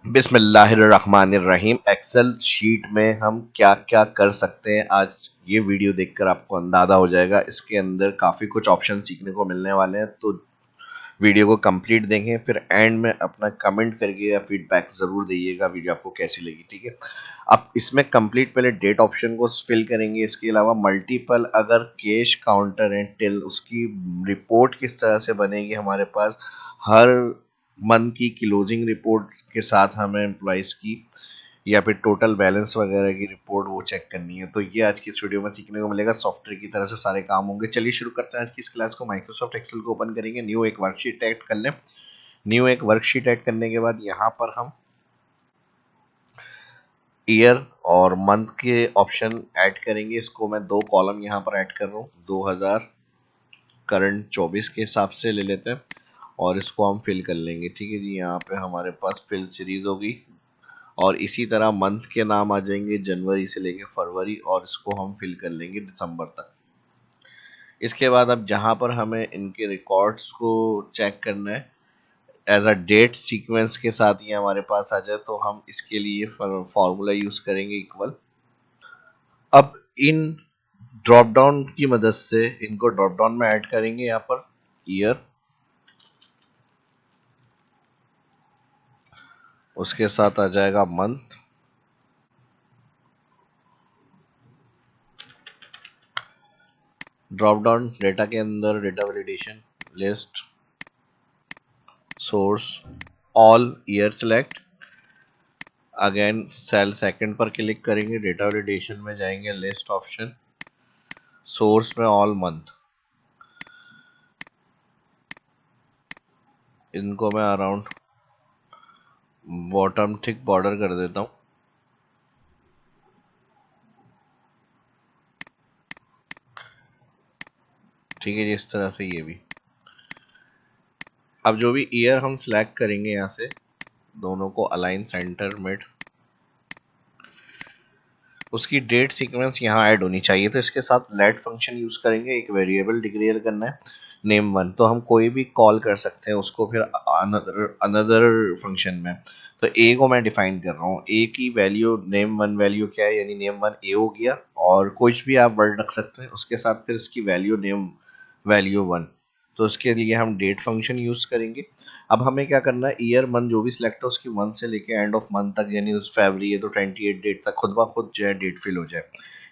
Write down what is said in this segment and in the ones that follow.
बिस्मिल्लाहिर्रहमानिर्रहीम। Excel sheet में हम क्या क्या कर सकते हैं, आज ये वीडियो देखकर आपको अंदाज़ा हो जाएगा। इसके अंदर काफ़ी कुछ ऑप्शन सीखने को मिलने वाले हैं, तो वीडियो को कंप्लीट देखें, फिर एंड में अपना कमेंट करके या फीडबैक ज़रूर दीजिएगा वीडियो आपको कैसी लगी। ठीक है, अब इसमें कंप्लीट पहले डेट ऑप्शन को फिल करेंगे। इसके अलावा मल्टीपल अगर कैश काउंटर है टिल, उसकी रिपोर्ट किस तरह से बनेगी हमारे पास। हर मंथ की क्लोजिंग रिपोर्ट के साथ हमें एम्प्लॉयज़ की या फिर टोटल बैलेंस वगैरह की रिपोर्ट वो चेक करनी है। तो ये आज की इस वीडियो में सीखने को मिलेगा। सॉफ्टवेयर की तरह से सारे काम होंगे। चलिए शुरू करते हैं आज की इस क्लास को। माइक्रोसॉफ्ट एक्सेल को ओपन करेंगे, न्यू एक वर्कशीट ऐड कर लें। न्यू एक वर्कशीट ऐड करने के बाद यहाँ पर हम ईयर और मंथ के ऑप्शन ऐड करेंगे। इसको मैं दो कॉलम यहाँ पर ऐड कर रहा हूँ। 2000 करंट 24 के हिसाब से ले लेते हैं और इसको हम फिल कर लेंगे। ठीक है जी, यहाँ पे हमारे पास फिल सीरीज होगी और इसी तरह मंथ के नाम आ जाएंगे जनवरी से लेके फरवरी, और इसको हम फिल कर लेंगे दिसंबर तक। इसके बाद अब जहाँ पर हमें इनके रिकॉर्ड्स को चेक करना है एज अ डेट सीक्वेंस के साथ ये हमारे पास आ जाए, तो हम इसके लिए फॉर्मूला यूज करेंगे इक्वल। अब इन ड्रॉप डाउन की मदद से इनको ड्रॉप डाउन में ऐड करेंगे। यहाँ पर ईयर, उसके साथ आ जाएगा मंथ, ड्रॉप डाउन डेटा के अंदर data validation list, source, all year select. Again cell second पर क्लिक करेंगे, डेटा वैलिडेशन में जाएंगे, लिस्ट ऑप्शन, सोर्स में ऑल मंथ। इनको मैं अराउंड बॉटम थिक बॉर्डर कर देता हूँ। ठीक है जी, इस तरह से ये भी। अब जो भी ईयर हम सिलेक्ट करेंगे यहाँ से, दोनों को अलाइन सेंटर मिड, उसकी डेट सीक्वेंस यहाँ ऐड होनी चाहिए। तो इसके साथ लेट फंक्शन यूज करेंगे। एक वेरिएबल डिक्लेयर करना है नेम वन, तो हम कोई भी कॉल कर सकते हैं उसको फिर अनदर अनदर फंक्शन में। तो ए को मैं डिफाइन कर रहा हूँ, ए की वैल्यू नेम वन वैल्यू क्या है, यानी नेम वन ए हो गया, और कुछ भी आप वर्ड रख सकते हैं उसके साथ, फिर इसकी वैल्यू नेम वैल्यू वन। तो उसके लिए हम डेट फंक्शन यूज करेंगे। अब हमें क्या करना है, ईयर मंथ जो भी सिलेक्ट है उसकी मंथ से लेके एंड ऑफ मंथ तक, यानी उस फरवरी है तो 28 डेट तक खुद ब खुद जो है डेट फिल हो जाए।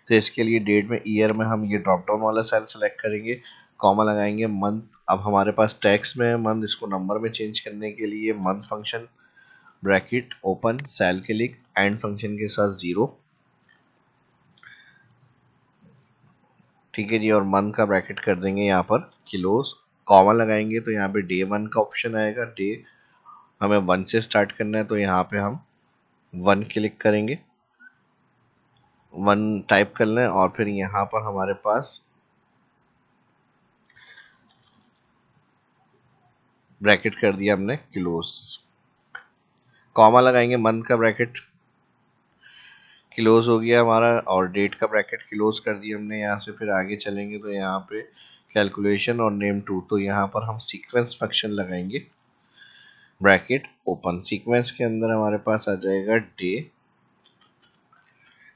तो इसके लिए डेट में ईयर में हम ये ड्रॉप डाउन वाला सेल सेलेक्ट करेंगे, कॉमा लगाएंगे, मंथ। अब हमारे पास टेक्स्ट में मंथ, इसको नंबर में चेंज करने के लिए month function, bracket open, cell click, and function के साथ 0। ठीक है जी, और मंथ का ब्रैकेट कर देंगे यहाँ पर क्लोज, कॉमा लगाएंगे तो यहाँ पे डे वन का ऑप्शन आएगा। डे हमें 1 से स्टार्ट करना है, तो यहाँ पे हम 1 क्लिक करेंगे, 1 टाइप कर लें, और फिर यहाँ पर हमारे पास ब्रैकेट कर दिया हमने क्लोज, कॉमा लगाएंगे, मंथ का ब्रैकेट क्लोज हो गया हमारा, और डेट का ब्रैकेट क्लोज कर दिया हमने। यहाँ से फिर आगे चलेंगे तो यहाँ पे कैलकुलेशन और नेम टू, तो यहाँ पर हम सीक्वेंस फंक्शन लगाएंगे, ब्रैकेट ओपन। सीक्वेंस के अंदर हमारे पास आ जाएगा डे,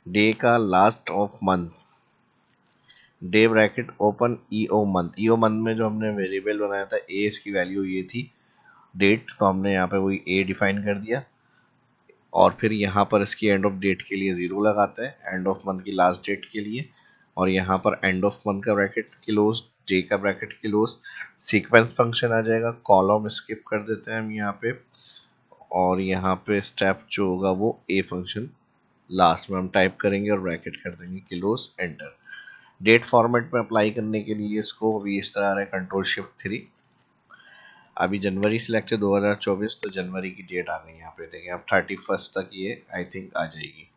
डे का last of month, day bracket open, EO month. EO month में जो हमने वेरिएबल बनाया था ए, इसकी वैल्यू ये थी, डेट, तो हमने यहाँ पे वही ए डिफाइन कर दिया, और फिर यहाँ पर इसकी एंड ऑफ डेट के लिए 0 लगाते हैं, एंड ऑफ मंथ की लास्ट डेट के लिए, और यहाँ पर एंड ऑफ मंथ का ब्रैकेट क्लोज, डे का ब्रैकेट क्लोज, सीक्वेंस फंक्शन आ जाएगा, कॉलम स्किप कर देते हैं हम यहाँ पे, और यहाँ पे स्टेप जो होगा वो ए फंक्शन लास्ट में हम टाइप करेंगे और ब्रैकेट कर देंगे क्लोज, एंटर। डेट फॉर्मेट में अप्लाई करने के लिए इसको अभी इस तरह आ रहा है, कंट्रोल शिफ्ट 3। अभी जनवरी सिलेक्ट है 2024, तो जनवरी की डेट आ गई यहाँ पे, देखें अब 31 तक ये आई थिंक आ जाएगी।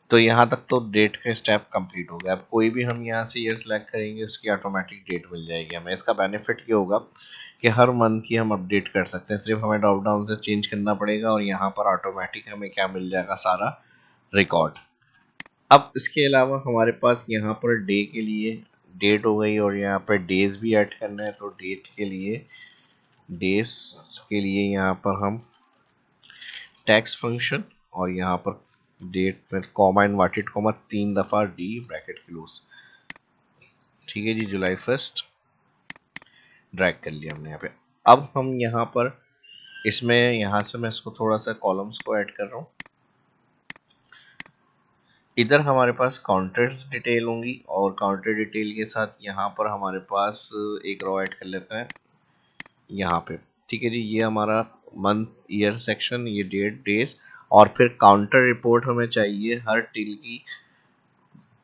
तो यहाँ तक तो डेट का स्टेप कंप्लीट हो गया। अब कोई भी हम यहाँ से ईयर सेलेक्ट करेंगे, उसकी ऑटोमेटिक डेट मिल जाएगी हमें। इसका बेनिफिट ये होगा कि हर मंथ की हम अपडेट कर सकते हैं, सिर्फ हमें ड्रॉप डाउन से चेंज करना पड़ेगा और यहाँ पर ऑटोमेटिक हमें क्या मिल जाएगा, सारा रिकॉर्ड। अब इसके अलावा हमारे पास यहाँ पर डे के लिए डेट हो गई, और यहाँ पर डेज भी ऐड करना है, तो डेट के लिए डेज के लिए यहाँ पर हम टैक्स फंक्शन और यहाँ पर डेट में कॉमा इनवर्टेड कॉमा 3 दफा डी ब्रैकेट क्लोज। ठीक है जी, जुलाई 1 ड्रैग कर लिया हमने यहाँ पे। अब हम यहाँ पर इसमें यहाँ से मैं इसको थोड़ा सा कॉलम्स को ऐड कर रहा हूँ। इधर हमारे पास काउंटर्स डिटेल होंगी और काउंटर डिटेल के साथ यहाँ पर हमारे पास एक रो ऐड कर लेते हैं यहाँ पे। ठीक है जी, ये हमारा मंथ ईयर सेक्शन, ये डेट डेज, और फिर काउंटर रिपोर्ट हमें चाहिए हर टिल की।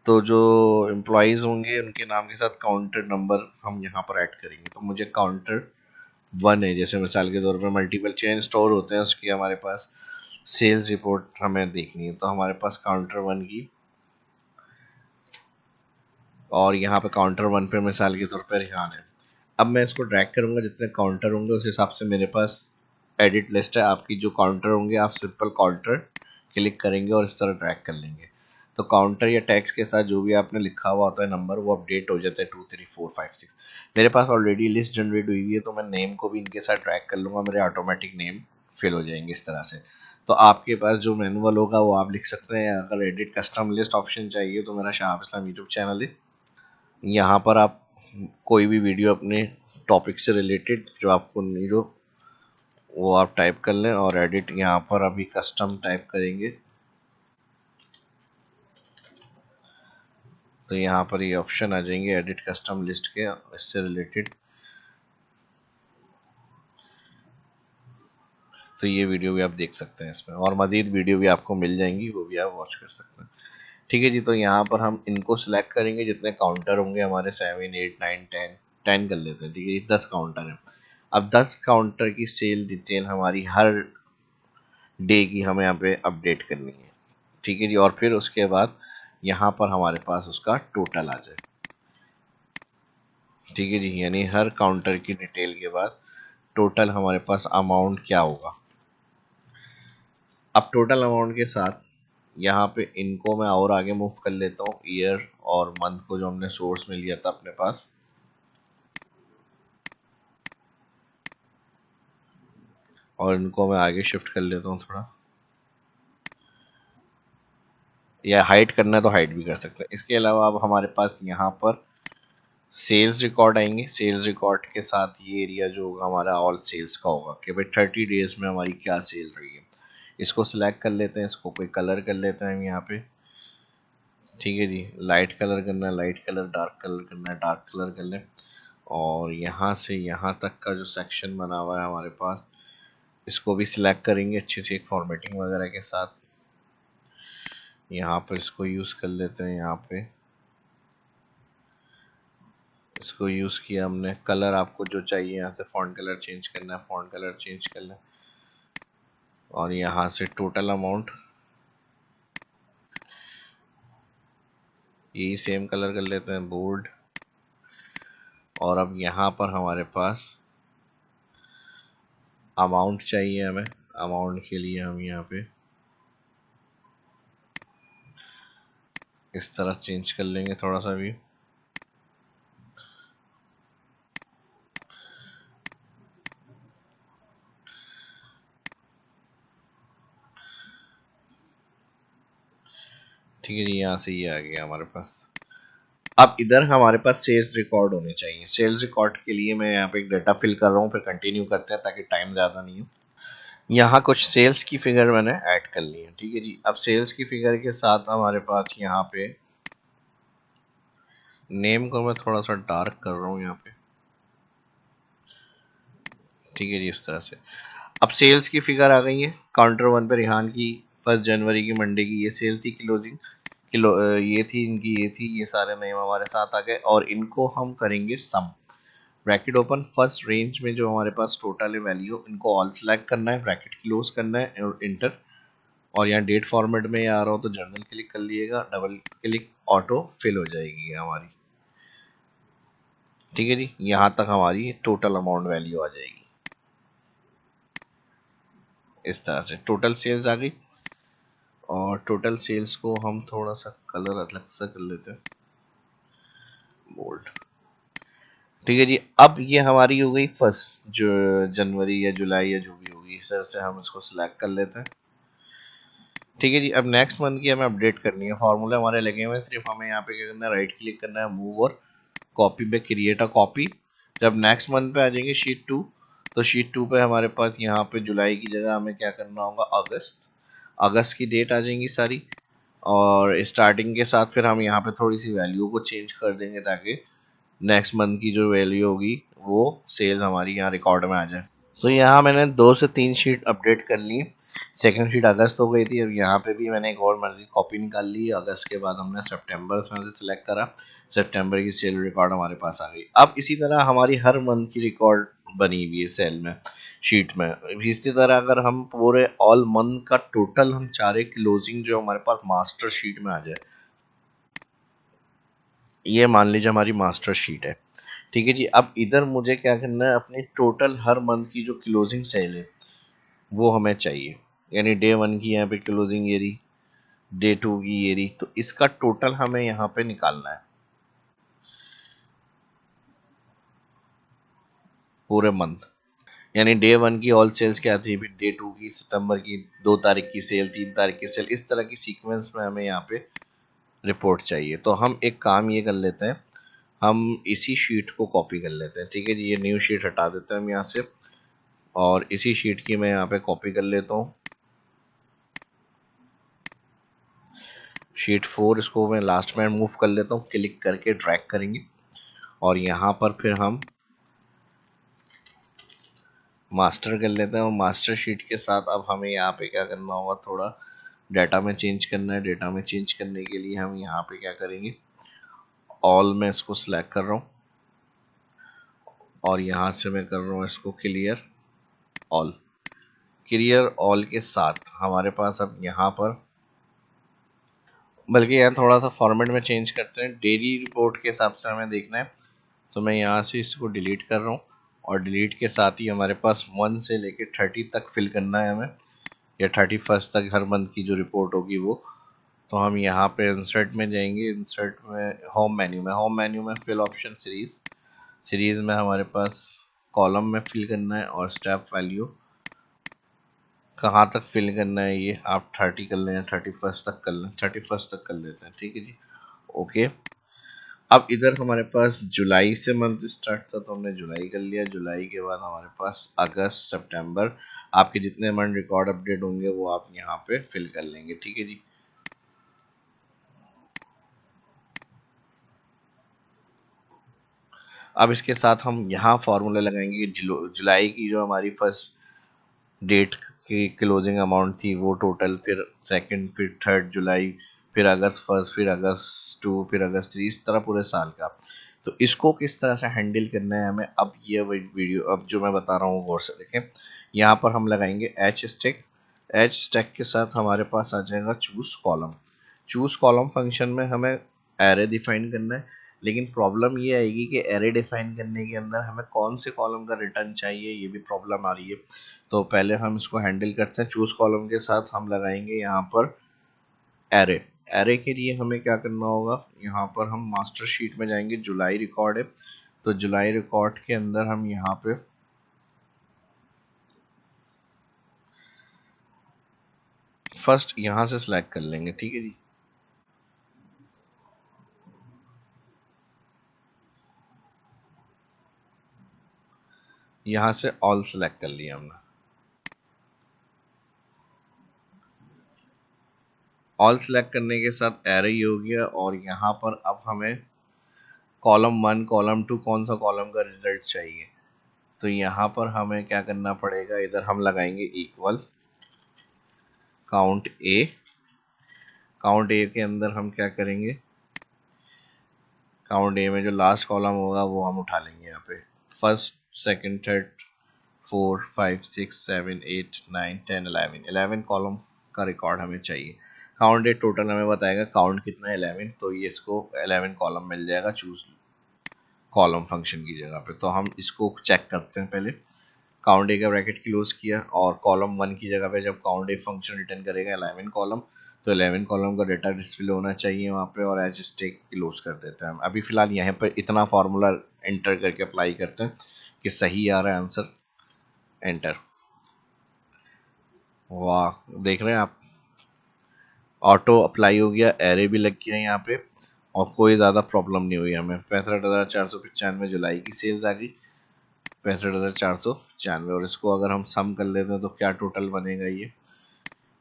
तो जो एम्प्लॉयज़ होंगे उनके नाम के साथ काउंटर नंबर हम यहाँ पर ऐड करेंगे। तो मुझे काउंटर 1 है, जैसे मिसाल के तौर पर मल्टीपल चेन स्टोर होते हैं उसकी हमारे पास सेल्स रिपोर्ट हमें देखनी है, तो हमारे पास काउंटर 1 की, और यहाँ पे काउंटर 1 पे मिसाल के तौर पर रिहान है। अब मैं इसको ड्रैग करूँगा, जितने काउंटर होंगे उस हिसाब से मेरे पास एडिट लिस्ट है। आपकी जो काउंटर होंगे आप सिंपल काउंटर क्लिक करेंगे और इस तरह ड्रैग कर लेंगे, तो काउंटर या टैक्स के साथ जो भी आपने लिखा हुआ होता है नंबर वो अपडेट हो जाता है 2 3 4 5 6। मेरे पास ऑलरेडी लिस्ट जनरेट हुई हुई है, तो मैं नेम को भी इनके साथ ड्रैग कर लूँगा, मेरे ऑटोमेटिक नेम फिल हो जाएंगे इस तरह से। तो आपके पास जो मैनुअल होगा वो आप लिख सकते हैं। अगर एडिट कस्टम लिस्ट ऑप्शन चाहिए तो मेरा शाह इस्लाम यूट्यूब चैनल है, यहाँ पर आप कोई भी वीडियो अपने टॉपिक से रिलेटेड जो आपको नीड हो वो आप टाइप कर लें, और एडिट यहाँ पर अभी कस्टम टाइप करेंगे तो यहाँ पर ये ऑप्शन आ जाएंगे एडिट कस्टम लिस्ट के, इससे रिलेटेड। तो ये वीडियो भी आप देख सकते हैं इसमें, और मज़ीद वीडियो भी आपको मिल जाएंगी, वो भी आप वॉच कर सकते हैं। ठीक है जी, तो यहाँ पर हम इनको सिलेक्ट करेंगे, जितने काउंटर होंगे हमारे 7 8 9 10 10 कर लेते हैं। ठीक है, ये 10 काउंटर है। अब 10 काउंटर की सेल डिटेल हमारी हर डे की हमें यहाँ पे अपडेट करनी है। ठीक है जी, और फिर उसके बाद यहाँ पर हमारे पास उसका टोटल आ जाए। ठीक है जी, यानी हर काउंटर की डिटेल के बाद टोटल हमारे पास अमाउंट क्या होगा। अब टोटल अमाउंट के साथ यहाँ पे इनको मैं और आगे मूव कर लेता हूँ, ईयर और मंथ को जो हमने सोर्स में लिया था अपने पास, और इनको मैं आगे शिफ्ट कर लेता हूँ थोड़ा, या हाइड करना है तो हाइड भी कर सकते हैं। इसके अलावा अब हमारे पास यहाँ पर सेल्स रिकॉर्ड आएंगे। सेल्स रिकॉर्ड के साथ ये एरिया जो होगा हमारा ऑल सेल्स का होगा कि भाई 30 डेज में हमारी क्या सेल रही है। इसको सिलेक्ट कर लेते हैं, इसको कोई कलर कर लेते हैं हम यहाँ पे। ठीक है जी, लाइट कलर करना है लाइट कलर, डार्क कलर करना है डार्क कलर कर लें। और यहाँ से यहाँ तक का जो सेक्शन बना हुआ है हमारे पास, इसको भी सिलेक्ट करेंगे अच्छे से एक फॉर्मेटिंग वगैरह के साथ। यहाँ पर इसको यूज़ कर लेते हैं, यहाँ पे इसको यूज़ किया हमने। कलर आपको जो चाहिए यहाँ से फॉन्ट कलर चेंज करना है, फॉन्ट कलर चेंज कर लें, और यहाँ से टोटल अमाउंट यही सेम कलर कर लेते हैं, बोल्ड। और अब यहाँ पर हमारे पास अमाउंट चाहिए हमें, अमाउंट के लिए हम यहाँ पे इस तरह चेंज कर लेंगे थोड़ा सा भी। ठीक है जी, यहाँ से ये आ गया हमारे पास। अब इधर हमारे पास सेल्स रिकॉर्ड होने चाहिए। सेल्स रिकॉर्ड के लिए मैं यहाँ पे एक डाटा फिल कर रहा हूँ, फिर कंटिन्यू करते हैं ताकि टाइम ज़्यादा नहीं हो। यहाँ कुछ सेल्स की फिगर मैंने ऐड कर ली है। ठीक है जी, अब सेल्स की फिगर के साथ हमारे पास यहाँ पे नेम को मैं थोड़ा सा डार्क कर रहा हूँ यहाँ पे। ठीक है जी, इस तरह से अब सेल्स की फिगर आ गई है। काउंटर 1 पे रिहान की 1 जनवरी की मंडे की ये सेल थी, क्लोजिंग किलो ये थी इनकी, ये थी, ये सारे नेम हमारे साथ आ गए, और इनको हम करेंगे सम। ब्रैकेट ओपन, फर्स्ट रेंज में जो हमारे पास टोटल है वैल्यू, इनको ऑल सेलेक्ट करना है, ब्रैकेट क्लोज करना है और इंटर। और यहाँ डेट फॉर्मेट में आ रहा हो तो जर्नल क्लिक कर लिएगा, डबल क्लिक ऑटो फिल हो जाएगी हमारी। ठीक है जी, यहाँ तक हमारी टोटल अमाउंट वैल्यू आ जाएगी। इस तरह से टोटल सेल्स आ गई, और टोटल सेल्स को हम थोड़ा सा कलर अलग सा कर लेते हैं, बोल्ड। ठीक है जी, अब ये हमारी हो गई फर्स्ट जो जनवरी या जुलाई या जो भी होगी, इस तरह से हम इसको सिलेक्ट कर लेते हैं। ठीक है जी। अब नेक्स्ट मंथ की हमें अपडेट करनी है, फार्मूला हमारे लगे हुए हैं, सिर्फ हमें यहाँ पे क्या करना है, राइट क्लिक करना है, मूव और कॉपी पे, क्रिएट अ कॉपी। जब नेक्स्ट मंथ पे आ जाएंगे शीट 2, तो शीट 2 पे हमारे पास यहाँ पे जुलाई की जगह हमें क्या करना होगा, अगस्त। अगस्त की डेट आ जाएंगी सारी, और स्टार्टिंग के साथ फिर हम यहाँ पे थोड़ी सी वैल्यू को चेंज कर देंगे ताकि नेक्स्ट मंथ की जो वैल्यू होगी वो सेल हमारी यहाँ रिकॉर्ड में आ जाए। तो यहाँ मैंने 2 से 3 शीट अपडेट कर ली। सेकंड शीट अगस्त हो गई थी, अब यहाँ पे भी मैंने एक और मर्जी कॉपी निकाल ली। अगस्त के बाद हमने सितंबर में से सिलेक्ट करा, सितंबर की सेल रिकॉर्ड हमारे पास आ गई। अब इसी तरह हमारी हर मंथ की रिकॉर्ड बनी हुई है सेल में, शीट में। इसी तरह अगर हम पूरे ऑल मंथ का टोटल हम चाह रहे क्लोजिंग जो हमारे पास मास्टर शीट में आ जाए, ये मान लीजिए हमारी मास्टर शीट है। ठीक है जी। अब इधर मुझे क्या करना है, अपनी टोटल हर मंथ की जो क्लोजिंग सेल है वो हमें चाहिए। यानी डे 1 की यहाँ पे क्लोजिंग ये रही, डे 2 की ये रही, तो इसका टोटल हमें यहाँ पे निकालना है पूरे मंथ। यानी डे 1 की ऑल सेल्स क्या थी, फिर डे 2 की सितंबर की 2 तारीख की सेल, 3 तारीख की सेल, इस तरह की सीक्वेंस में हमें यहाँ पे रिपोर्ट चाहिए। तो हम एक काम ये कर लेते हैं, हम इसी शीट को कॉपी कर लेते हैं। ठीक है जी। ये न्यू शीट हटा देते हैं हम यहाँ से, और इसी शीट की मैं यहाँ पे कॉपी कर लेता हूँ, शीट 4। इसको मैं लास्ट में मूव कर लेता हूँ, क्लिक करके ड्रैग करेंगे, और यहाँ पर फिर हम मास्टर कर लेते हैं। और मास्टर शीट के साथ अब हमें यहाँ पे क्या करना होगा, थोड़ा डाटा में चेंज करना है। डाटा में चेंज करने के लिए हम यहाँ पे क्या करेंगे, ऑल में इसको सिलेक्ट कर रहा हूँ, और यहाँ से मैं कर रहा हूँ इसको क्लियर ऑल। क्लियर ऑल के साथ हमारे पास अब यहाँ पर, बल्कि यहाँ थोड़ा सा फॉर्मेट में चेंज करते हैं, डेली रिपोर्ट के हिसाब से हमें देखना है। तो मैं यहाँ से इसको डिलीट कर रहा हूँ, और डिलीट के साथ ही हमारे पास 1 से लेके 30 तक फिल करना है हमें, या 31 तक हर मंथ की जो रिपोर्ट होगी वो। तो हम यहाँ पे इंसर्ट में जाएंगे, इंसर्ट में होम मेन्यू में फिल ऑप्शन सीरीज, सीरीज में हमारे पास कॉलम में फिल करना है, और स्टेप वैल्यू कहाँ तक फिल करना है ये आप 30 कर लें, 31 तक कर लें, 31 तक कर लेते हैं। ठीक है जी। ओके। अब इधर हमारे पास जुलाई से मंथ स्टार्ट था, तो हमने जुलाई कर लिया। जुलाई के बाद हमारे पास अगस्त, सितंबर, आपके जितने मंथ रिकॉर्ड अपडेट होंगे वो आप यहाँ पे फिल कर लेंगे। ठीक है जी। अब इसके साथ हम यहाँ फॉर्मूला लगाएंगे कि जुलाई की जो हमारी फर्स्ट डेट की क्लोजिंग अमाउंट थी वो टोटल, फिर सेकंड, फिर थर्ड जुलाई, फिर अगस्त फर्स्ट, फिर अगस्त 2, फिर अगस्त 3, इस तरह पूरे साल का। तो इसको किस तरह से हैंडल करना है हमें, अब ये वीडियो अब जो मैं बता रहा हूँ गौर से देखें। यहाँ पर हम लगाएंगे एच स्टैक। एच स्टैक के साथ हमारे पास आ जाएगा choose column. Choose column function में हमें एरे डिफाइन करना है, लेकिन प्रॉब्लम ये आएगी कि एरे डिफाइन करने के अंदर हमें कौन से कॉलम का रिटर्न चाहिए, ये भी प्रॉब्लम आ रही है। तो पहले हम इसको हैंडल करते हैं। चूज कॉलम के साथ हम लगाएंगे यहाँ पर एरे। एरे के लिए हमें क्या करना होगा, यहाँ पर हम मास्टर शीट में जाएंगे, जुलाई रिकॉर्ड है, तो जुलाई रिकॉर्ड के अंदर हम यहाँ पे फर्स्ट यहाँ से सिलेक्ट कर लेंगे। ठीक है जी। यहाँ से ऑल सेलेक्ट कर लिया हमने। ऑल सेलेक्ट करने के साथ एरे ही हो गया, और यहाँ पर अब हमें कॉलम 1 कॉलम 2 कौन सा कॉलम का रिजल्ट चाहिए, तो यहाँ पर हमें क्या करना पड़ेगा, इधर हम लगाएंगे इक्वल काउंट ए। काउंट ए के अंदर हम क्या करेंगे, काउंट ए में जो लास्ट कॉलम होगा वो हम उठा लेंगे यहाँ पे, फर्स्ट, सेकंड, थर्ड, 4, 5, 6, 7, 8, 9, 10, 11, 11 कॉलम का रिकॉर्ड हमें चाहिए। काउंट ए टोटल हमें बताएगा काउंट कितना है, 11, तो ये इसको 11 कॉलम मिल जाएगा चूज कॉलम फंक्शन की जगह पे। तो हम इसको चेक करते हैं पहले। काउंट ए का ब्रैकेट क्लोज किया, और कॉलम 1 की जगह पे जब काउंट ए फंक्शन रिटर्न करेगा 11 कॉलम, तो 11 कॉलम का डाटा डिस्प्ले होना चाहिए वहाँ पे, और एच स्टेक क्लोज कर देते हैं हम। अभी फिलहाल यहाँ पर इतना फार्मूला एंटर करके अप्लाई करते हैं कि सही आ रहा है आंसर, एंटर। वाह, देख रहे हैं आप, ऑटो अप्लाई हो गया, एरे भी लग गया यहाँ पे, और कोई ज़्यादा प्रॉब्लम नहीं हुई हमें। 65,495 जुलाई की सेल्स आ गई, 65,495। और इसको अगर हम सम कर लेते हैं तो क्या टोटल बनेगा ये,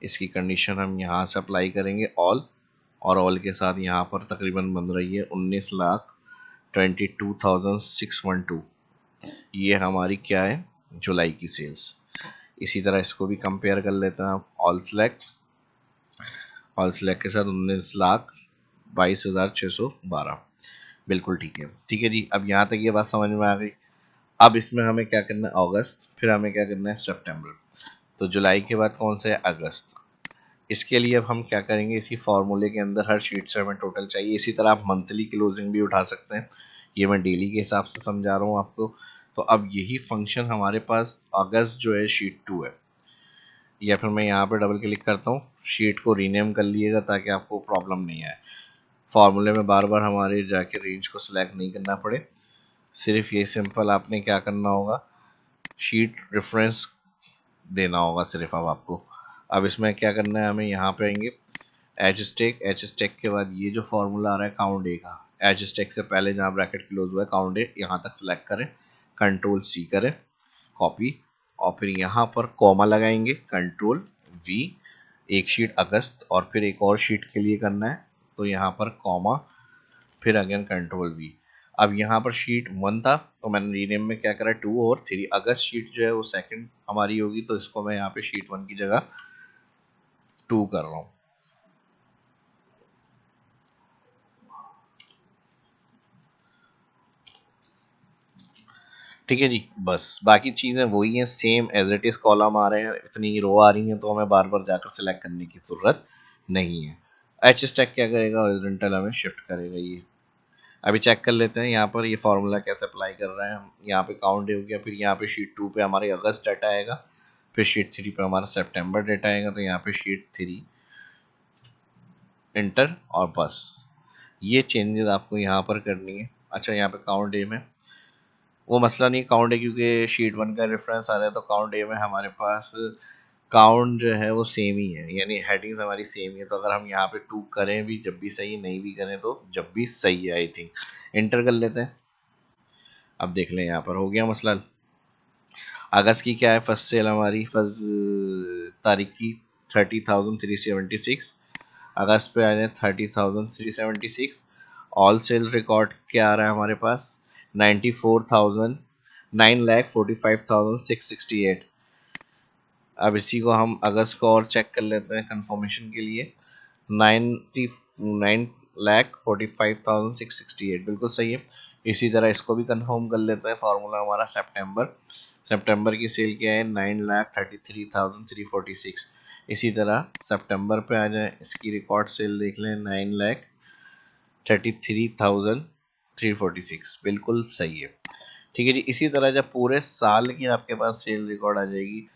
इसकी कंडीशन हम यहाँ से अप्लाई करेंगे ऑल, और ऑल के साथ यहाँ पर तकरीबन बन रही है 19,22,612। ये हमारी क्या है, जुलाई की सेल्स। इसी तरह इसको भी कंपेयर कर लेते हैं आप, ऑल सेलेक्ट के साथ 19,22,612। बिल्कुल ठीक है, ठीक है जी। अब यहाँ तक ये बात समझ में आ गई। अब इसमें हमें क्या करना है, अगस्त, फिर हमें क्या करना है, सितंबर। तो जुलाई के बाद कौन सा है, अगस्त। इसके लिए अब हम क्या करेंगे, इसी फॉर्मूले के अंदर हर शीट से हमें टोटल चाहिए। इसी तरह आप मंथली क्लोजिंग भी उठा सकते हैं, ये मैं डेली के हिसाब से समझा रहा हूँ आपको। तो अब यही फंक्शन हमारे पास अगस्त जो है शीट 2 है, या फिर मैं यहाँ पे डबल क्लिक करता हूँ, शीट को रीनेम कर लीजिएगा ताकि आपको प्रॉब्लम नहीं आए, फॉर्मूले में बार बार हमारे जाके रेंज को सिलेक्ट नहीं करना पड़े। सिर्फ ये सिंपल आपने क्या करना होगा, शीट रेफरेंस देना होगा सिर्फ अब आपको। अब इसमें क्या करना है, हमें यहाँ पे आएंगे एच स्टेक के बाद ये जो फॉर्मूला आ रहा है काउंट ए का, एच स्टेक से पहले जहाँ ब्रैकेट क्लोज हुआ है काउंट ए, यहाँ तक सिलेक्ट करें, कंट्रोल सी करें, कॉपी, और फिर यहाँ पर कॉमा लगाएंगे, कंट्रोल वी, एक शीट अगस्त और फिर एक और शीट के लिए करना है, तो यहाँ पर कॉमा, फिर अगेन कंट्रोल वी। अब यहाँ पर शीट 1 था तो मैंने रीनेम में क्या करा, 2 और 3, अगस्त शीट जो है वो सेकंड हमारी होगी, तो इसको मैं यहाँ पे शीट 1 की जगह 2 कर रहा हूँ। ठीक है जी, बस बाकी चीज़ें वही हैं, same as it is column आ रहे हैं, इतनी रो आ रही हैं, तो हमें बार बार जाकर सेलेक्ट करने की ज़रूरत नहीं है। एच स्टैक क्या करेगा, हॉरिजॉन्टल हमें शिफ्ट करेगा ये। अभी चेक कर लेते हैं यहाँ पर ये फार्मूला कैसे अप्लाई कर रहा है। हम यहाँ पे काउंट हो गया, फिर यहाँ पे शीट 2 पे हमारे अगस्त डाटा आएगा, फिर शीट 3 पे हमारा सितंबर डाटा आएगा, तो यहाँ पे शीट 3 इंटर, और बस ये चेंजेस आपको यहाँ पर करनी है। अच्छा, यहाँ पे काउंट डे में वो मसला नहीं, काउंट डे क्योंकि शीट 1 का रेफरेंस आ रहा है, तो काउंट डे में हमारे पास काउंट जो है वो सेम ही है, यानी हेडिंग्स हमारी सेम ही है। तो अगर हम यहाँ पे 2 करें भी जब भी सही, नहीं भी करें तो जब भी सही है, आई थिंक। इंटर कर लेते हैं, अब देख लें यहाँ पर हो गया मसला। अगस्त की क्या है, फर्स्ट सेल हमारी फर्स्ट तारीख की 30,376, अगस्त पे आ जाए 30,376। ऑल सेल रिकॉर्ड क्या आ रहा है हमारे पास, 94,000, 9,45,668। अब इसी को हम अगस्त को और चेक कर लेते हैं कंफर्मेशन के लिए, 9,45,668 बिल्कुल सही है। इसी तरह इसको भी कंफर्म कर लेते हैं, फार्मूला हमारा सितंबर, सितंबर की सेल क्या है, 9,33,346। इसी तरह सितंबर पे आ जाए, इसकी रिकॉर्ड सेल देख लें, 9,33,346 बिल्कुल सही है। ठीक है जी। इसी तरह जब पूरे साल की आपके पास सेल रिकॉर्ड आ जाएगी,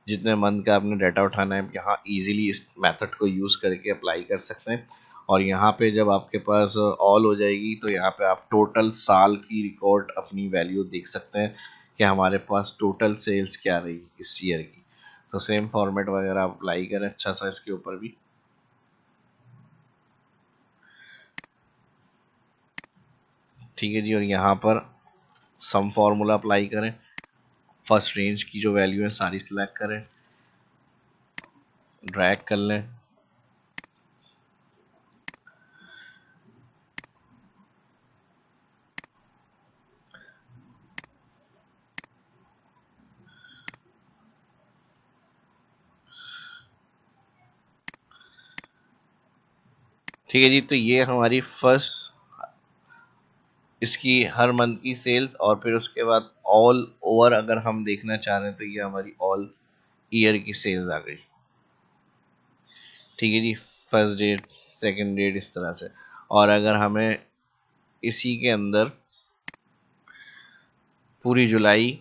जितने मंथ का आपने डाटा उठाना है, यहाँ इजीली इस मेथड को यूज़ करके अप्लाई कर सकते हैं। और यहाँ पे जब आपके पास ऑल हो जाएगी, तो यहाँ पे आप टोटल साल की रिकॉर्ड अपनी वैल्यू देख सकते हैं कि हमारे पास टोटल सेल्स क्या रही इस ईयर की। तो सेम फॉर्मेट वगैरह आप अप्लाई करें अच्छा सा इसके ऊपर भी। ठीक है जी। और यहाँ पर सम फार्मूला अप्लाई करें, फर्स्ट रेंज की जो वैल्यू है सारी सिलेक्ट करें, ड्रैग कर लें, ठीक है जी। तो ये हमारी फर्स्ट इसकी हर मंथ की सेल्स, और फिर उसके बाद ऑल ओवर अगर हम देखना चाह रहे हैं तो ये हमारी ऑल ईयर की सेल्स आ गई। ठीक है जी, फर्स्ट डेट, सेकंड डेट, इस तरह से। और अगर हमें इसी के अंदर पूरी जुलाई,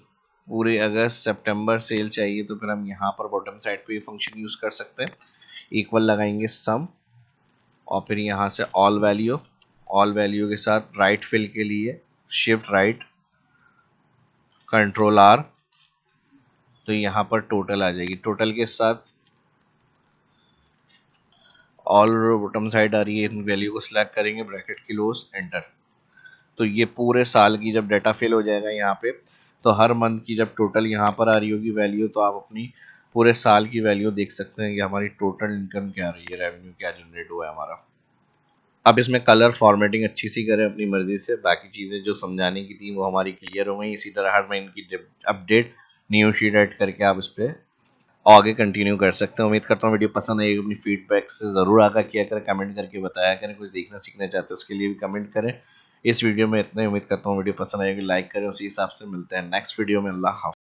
पूरे अगस्त, सितंबर सेल चाहिए, तो फिर हम यहाँ पर बॉटम साइड पे ये फंक्शन यूज़ कर सकते हैं, इक्वल लगाएंगे सम, और फिर यहाँ से ऑल वैल्यू के साथ राइट फिल के लिए शिफ्ट राइट, कंट्रोल आर, तो यहाँ पर टोटल आ जाएगी, टोटल के साथ ऑल बॉटम साइड आ रही है, इन वैल्यू को सिलेक्ट करेंगे, ब्रैकेट क्लोज, एंटर। तो ये पूरे साल की जब डाटा फिल हो जाएगा यहाँ पे, तो हर मंथ की जब टोटल यहाँ पर आ रही होगी वैल्यू, तो आप अपनी पूरे साल की वैल्यू देख सकते हैं कि हमारी टोटल इनकम क्या रही है, रेवेन्यू क्या जनरेट हुआ है हमारा। अब इसमें कलर फॉर्मेटिंग अच्छी सी करें अपनी मर्जी से, बाकी चीज़ें जो समझाने की थी वो हमारी क्लियर हो गई। इसी तरह हर महीने की अपडेट न्यू शीट ऐड करके आप इस पर आगे कंटिन्यू कर सकते हैं। उम्मीद करता हूँ वीडियो पसंद आएगी। अपनी फीडबैक से ज़रूर आगा किया करें, कमेंट करके बताया करें। कुछ देखना सीखना चाहते हैं उसके लिए भी कमेंट करें। इस वीडियो में इतना ही। उम्मीद करता हूँ वीडियो पसंद आएगी, लाइक करें। उसी हिसाब से मिलते हैं नेक्स्ट वीडियो में। अल्लाह हाफ़िज़।